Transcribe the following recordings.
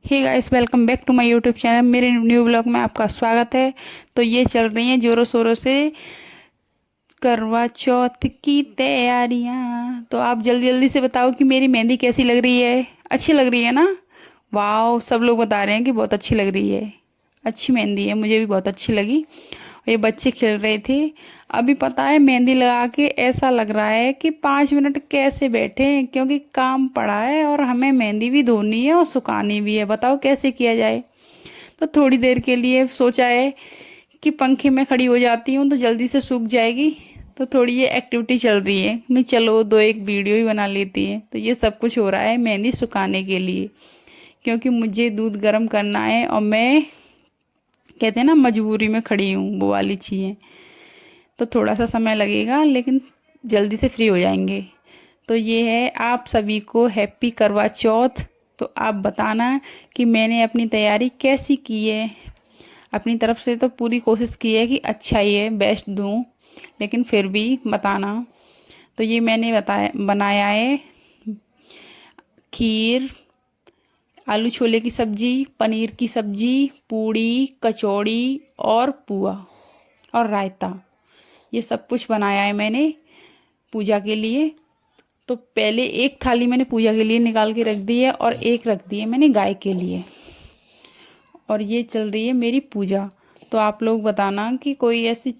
Hey guys, welcome back to my YouTube channel. मेरे new blog में आपका स्वागत है। तो ये चल रही हैं जोरों शोरों से करवा चौथ की तैयारियां। तो आप जल्दी जल्दी से बताओ कि मेरी मेहंदी कैसी लग रही है। अच्छी लग रही है ना? वाह, सब लोग बता रहे हैं कि बहुत अच्छी लग रही है। अच्छी मेहंदी है, मुझे भी बहुत अच्छी लगी। ये बच्चे खेल रहे थे। अभी पता है, मेहंदी लगा के ऐसा लग रहा है कि 5 मिनट कैसे बैठे हैं, क्योंकि काम पड़ा है और हमें मेहंदी भी धोनी है और सुखानी भी है। बताओ कैसे किया जाए। तो थोड़ी देर के लिए सोचा है कि पंखे में खड़ी हो जाती हूँ तो जल्दी से सूख जाएगी। तो थोड़ी ये एक्टिविटी चल रही है, मैं चलो दो एक वीडियो ही बना लेती है। तो ये सब कुछ हो रहा है मेहंदी सुखाने के लिए, क्योंकि मुझे दूध गर्म करना है और मैं, कहते हैं ना, मजबूरी में खड़ी हूँ, वो वाली चीज़ें। तो थोड़ा सा समय लगेगा लेकिन जल्दी से फ्री हो जाएंगे। तो ये है, आप सभी को हैप्पी करवा चौथ। तो आप बताना कि मैंने अपनी तैयारी कैसी की है। अपनी तरफ से तो पूरी कोशिश की है कि अच्छा ही है, बेस्ट दूँ, लेकिन फिर भी बताना। तो ये मैंने बनाया है खीर, आलू छोले की सब्जी, पनीर की सब्जी, पूड़ी, कचौड़ी और पुआ और रायता। ये सब कुछ बनाया है मैंने पूजा के लिए। तो पहले एक थाली मैंने पूजा के लिए निकाल के रख दी है और एक रख दी है मैंने गाय के लिए। और ये चल रही है मेरी पूजा। तो आप लोग बताना कि कोई ऐसी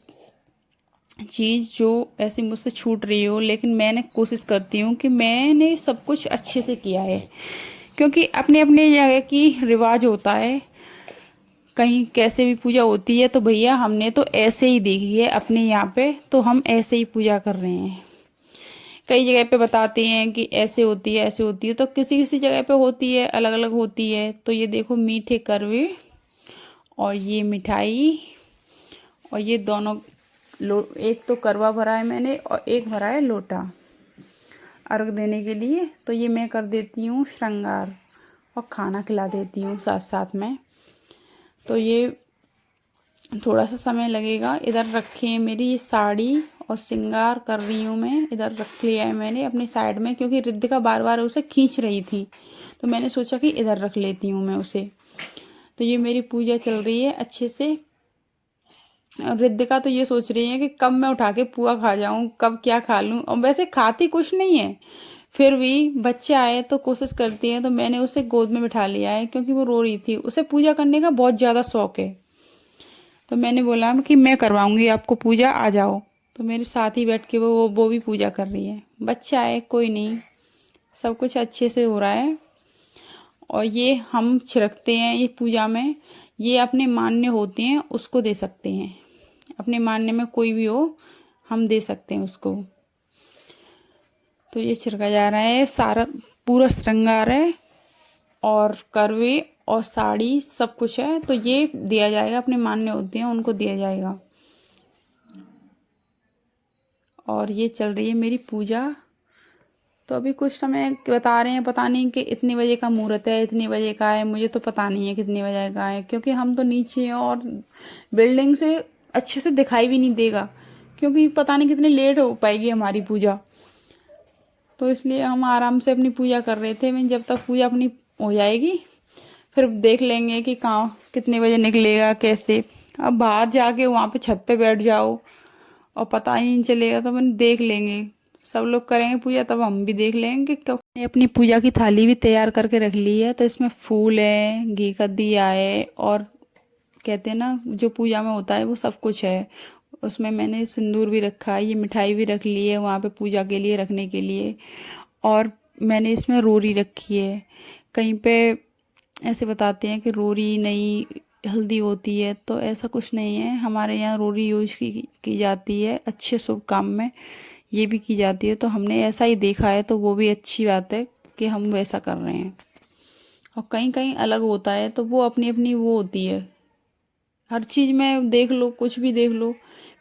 चीज़ जो ऐसी मुझसे छूट रही हो, लेकिन मैंने कोशिश करती हूँ कि मैंने सब कुछ अच्छे से किया है, क्योंकि अपने अपने जगह की रिवाज होता है। कहीं कैसे भी पूजा होती है तो भैया हमने तो ऐसे ही देखी है अपने यहाँ पे, तो हम ऐसे ही पूजा कर रहे हैं। कई जगह पे बताते हैं कि ऐसे होती है ऐसे होती है, तो किसी किसी जगह पे होती है, अलग अलग होती है। तो ये देखो, मीठे करवे और ये मिठाई और ये दोनों एक तो करवा भरा है मैंने और एक भरा है लोटा अर्घ देने के लिए। तो ये मैं कर देती हूँ श्रृंगार और खाना खिला देती हूँ साथ साथ में। तो ये थोड़ा सा समय लगेगा। इधर रखी है मेरी ये साड़ी और श्रृंगार कर रही हूँ मैं। इधर रख लिया है मैंने अपनी साइड में, क्योंकि रिद्धिका बार बार उसे खींच रही थी, तो मैंने सोचा कि इधर रख लेती हूँ मैं उसे। तो ये मेरी पूजा चल रही है अच्छे से। और रिद्धिका तो ये सोच रही है कि कब मैं उठा के पुआ खा जाऊँ, कब क्या खा लूँ। और वैसे खाती कुछ नहीं है, फिर भी बच्चे आए तो कोशिश करती है। तो मैंने उसे गोद में बिठा लिया है, क्योंकि वो रो रही थी। उसे पूजा करने का बहुत ज़्यादा शौक है। तो मैंने बोला कि मैं करवाऊंगी आपको पूजा, आ जाओ। तो मेरे साथ ही बैठ के वो भी पूजा कर रही है। बच्चा है, कोई नहीं, सब कुछ अच्छे से हो रहा है। और ये हम छिड़कते हैं ये पूजा में। ये अपने मान्य होते हैं, उसको दे सकते हैं। अपने मान्य में कोई भी हो, हम दे सकते हैं उसको। तो ये छिड़का जा रहा है सारा, पूरा श्रृंगार है और करवे और साड़ी सब कुछ है। तो ये दिया जाएगा, अपने मान्य होते हैं उनको दिया जाएगा। और ये चल रही है मेरी पूजा। तो अभी कुछ समय बता रहे हैं, पता नहीं कि इतनी बजे का मुहूर्त है, इतनी बजे का है, मुझे तो पता नहीं है कितनी बजे का है, क्योंकि हम तो नीचे हैं और बिल्डिंग से अच्छे से दिखाई भी नहीं देगा, क्योंकि पता नहीं कितनी लेट हो पाएगी हमारी पूजा। तो इसलिए हम आराम से अपनी पूजा कर रहे थे। मैं जब तक पूजा अपनी हो जाएगी फिर देख लेंगे कि कहाँ कितने बजे निकलेगा कैसे। अब बाहर जाके वहाँ पे छत पे बैठ जाओ और पता ही नहीं चलेगा। तो अपन देख लेंगे, सब लोग करेंगे पूजा तब हम भी देख लेंगे। क्यों मैंने अपनी पूजा की थाली भी तैयार करके रख ली है। तो इसमें फूल है, घी का दिया है और कहते हैं ना जो पूजा में होता है वो सब कुछ है। उसमें मैंने सिंदूर भी रखा है, ये मिठाई भी रख ली है वहाँ पे पूजा के लिए रखने के लिए। और मैंने इसमें रोरी रखी है। कहीं पे ऐसे बताते हैं कि रोरी नहीं हल्दी होती है, तो ऐसा कुछ नहीं है। हमारे यहाँ रोरी यूज की जाती है अच्छे शुभ काम में, ये भी की जाती है। तो हमने ऐसा ही देखा है, तो वो भी अच्छी बात है कि हम वैसा कर रहे हैं। और कहीं कहीं अलग होता है, तो वो अपनी अपनी वो होती है। हर चीज़ में देख लो, कुछ भी देख लो,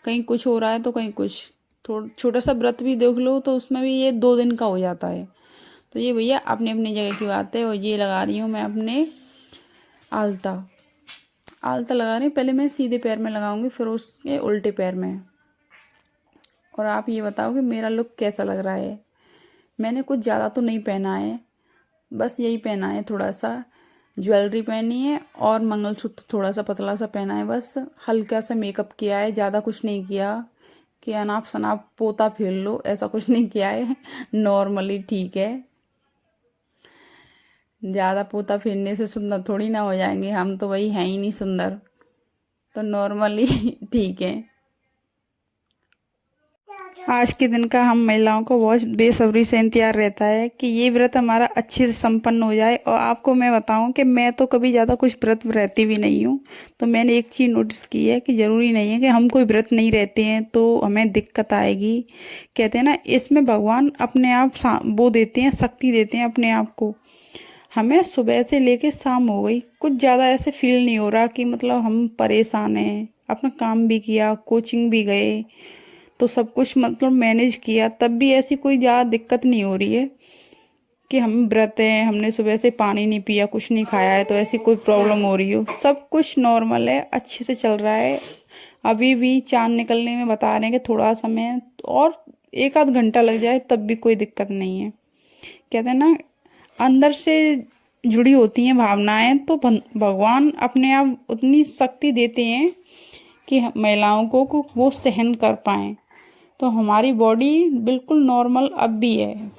कहीं कुछ हो रहा है तो कहीं कुछ। थोड़ा छोटा सा व्रत भी देख लो तो उसमें भी ये 2 दिन का हो जाता है। तो ये भैया अपनी अपनी जगह की बात है। और ये लगा रही हूँ मैं अपने आलता। आलता लगा रही हूँ, पहले मैं सीधे पैर में लगाऊंगी फिर उसके उल्टे पैर में। और आप ये बताओ कि मेरा लुक कैसा लग रहा है। मैंने कुछ ज़्यादा तो नहीं पहना है, बस यही पहना है थोड़ा सा ज्वेलरी पहनी है और मंगलसूत्र थोड़ा सा पतला सा पहना है, बस हल्का सा मेकअप किया है, ज़्यादा कुछ नहीं किया कि अनाप शनाप पोता फेर लो, ऐसा कुछ नहीं किया है। नॉर्मली ठीक है, ज़्यादा पोता फेरने से सुंदर थोड़ी ना हो जाएंगे, हम तो वही हैं ही नहीं सुंदर, तो नॉर्मली ठीक है। आज के दिन का हम महिलाओं को बहुत बेसब्री से इंतजार रहता है कि ये व्रत हमारा अच्छे से संपन्न हो जाए। और आपको मैं बताऊं कि मैं तो कभी ज़्यादा कुछ व्रत रहती भी नहीं हूँ, तो मैंने एक चीज़ नोटिस की है कि ज़रूरी नहीं है कि हम कोई व्रत नहीं रहते हैं तो हमें दिक्कत आएगी। कहते हैं ना, इसमें भगवान अपने आप वो देते हैं, शक्ति देते हैं अपने आप को। हमें सुबह से लेके शाम हो गई, कुछ ज़्यादा ऐसे फील नहीं हो रहा कि मतलब हम परेशान हैं। अपना काम भी किया, कोचिंग भी गए, तो सब कुछ मतलब मैनेज किया, तब भी ऐसी कोई ज़्यादा दिक्कत नहीं हो रही है कि हम व्रत हैं, हमने सुबह से पानी नहीं पिया, कुछ नहीं खाया है, तो ऐसी कोई प्रॉब्लम हो रही हो। सब कुछ नॉर्मल है, अच्छे से चल रहा है। अभी भी चाँद निकलने में बता रहे हैं कि थोड़ा समय और 1 आध घंटा लग जाए तब भी कोई दिक्कत नहीं है। कहते हैं ना, अंदर से जुड़ी होती हैं भावनाएं, तो भगवान अपने आप उतनी शक्ति देते हैं कि महिलाओं को वो सहन कर पाएँ। तो हमारी बॉडी बिल्कुल नॉर्मल अब भी है,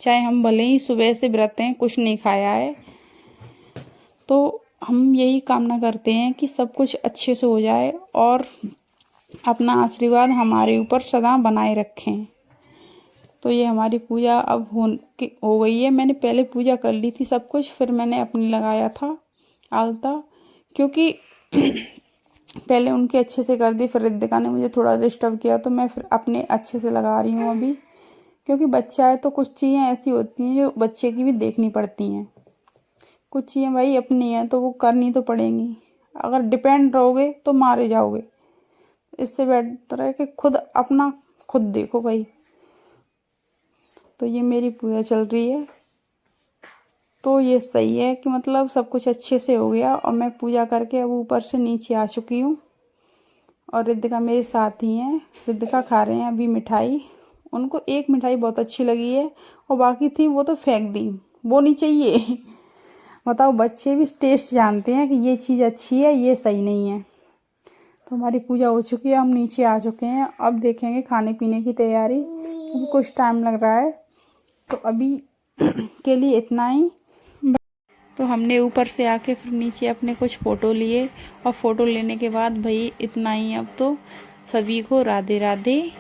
चाहे हम भले ही सुबह से व्रत हैं, कुछ नहीं खाया है, तो हम यही कामना करते हैं कि सब कुछ अच्छे से हो जाए और अपना आशीर्वाद हमारे ऊपर सदा बनाए रखें। तो ये हमारी पूजा अब हो गई है। मैंने पहले पूजा कर ली थी सब कुछ, फिर मैंने अपनी लगाया था आलता, क्योंकि पहले उनके अच्छे से कर दी, फिर रिद्धिका ने मुझे थोड़ा डिस्टर्ब किया, तो मैं फिर अपने अच्छे से लगा रही हूँ अभी। क्योंकि बच्चा है तो कुछ चीज़ें ऐसी होती हैं जो बच्चे की भी देखनी पड़ती हैं, कुछ चीज़ें भाई अपनी हैं तो वो करनी तो पड़ेंगी। अगर डिपेंड रहोगे तो मारे जाओगे, इससे बेटर है कि खुद अपना खुद देखो भाई। तो ये मेरी पूजा चल रही है, तो ये सही है कि मतलब सब कुछ अच्छे से हो गया और मैं पूजा करके अब ऊपर से नीचे आ चुकी हूँ। और रिद्धिका मेरे साथ ही हैं, रिद्धिका खा रहे हैं अभी मिठाई। उनको एक मिठाई बहुत अच्छी लगी है और बाकी थी वो तो फेंक दी, वो नहीं चाहिए। बताओ, बच्चे भी टेस्ट जानते हैं कि ये चीज़ अच्छी है, ये सही नहीं है। तो हमारी पूजा हो चुकी है, हम नीचे आ चुके हैं, अब देखेंगे खाने पीने की तैयारी। अभी कुछ टाइम लग रहा है, तो अभी के लिए इतना ही। तो हमने ऊपर से आके फिर नीचे अपने कुछ फ़ोटो लिए, और फ़ोटो लेने के बाद भाई इतना ही। अब तो सभी को राधे राधे,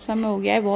समय हो गया है बहुत।